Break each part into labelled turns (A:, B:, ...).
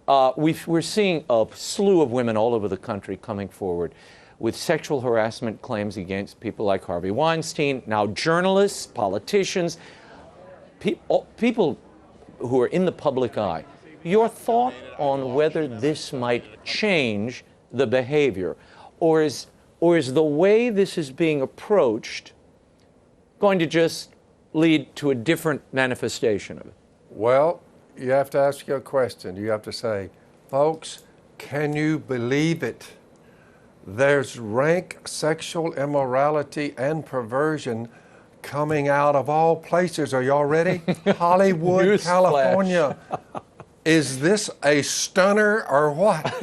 A: We're seeing a slew of women all over the country coming forward with sexual harassment claims against people like Harvey Weinstein, now journalists, politicians, people who are in the public eye. Your thought on whether this might change the behavior, or is the way this is being approached going to just lead to a different manifestation of it?
B: Well, you have to ask your question. You have to say, folks, can you believe it? There's rank sexual immorality and perversion coming out of all places. Are y'all ready? Hollywood, California. Is this a stunner or what?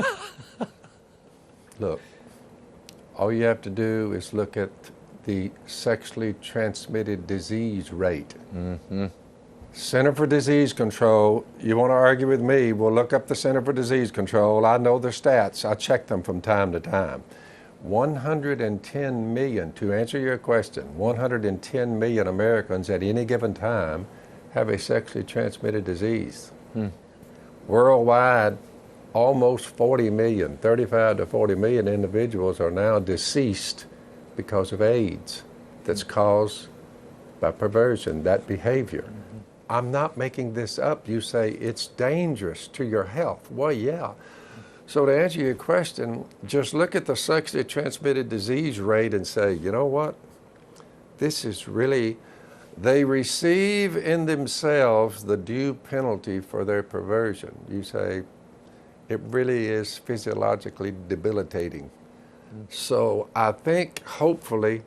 B: Look, all you have to do is look at the sexually transmitted disease rate. Mm-hmm. Center for Disease Control, you want to argue with me, well, look up the Center for Disease Control. I know their stats. I check them from time to time. 110 million, to answer your question, 110 million Americans at any given time have a sexually transmitted disease. Worldwide, almost 40 million, 35 to 40 million individuals are now deceased because of AIDS that's caused by perversion, that behavior. I'm not making this up. You say it's dangerous to your health. Well, yeah. So to answer your question, just look at the sexually transmitted disease rate and say, you know what? This is really, they receive in themselves the due penalty for their perversion. You say, it really is physiologically debilitating. So I think hopefully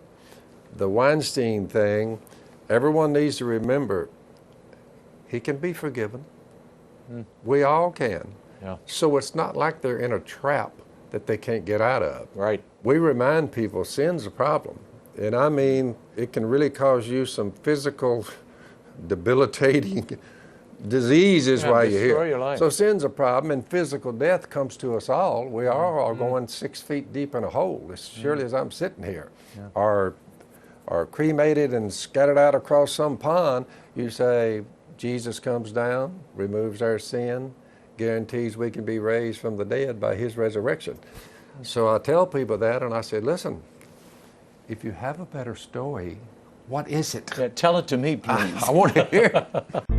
B: the Weinstein thing, everyone needs to remember, he can be forgiven. We all can.
A: Yeah.
B: So it's not like they're in a trap that they can't get out of.
A: Right.
B: We remind people sin's a problem. And I mean, it can really cause you some physical debilitating diseases while you're here.
A: Your life.
B: So sin's a problem, and physical death comes to us all. We all are going 6 feet deep in a hole, as surely as I'm sitting here. Or cremated and scattered out across some pond. You say, Jesus comes down, removes our sin, guarantees we can be raised from the dead by his resurrection. So I tell people that, and I say, listen, if you have a better story, what is it?
A: Yeah, tell it to me, please.
B: I want to hear it.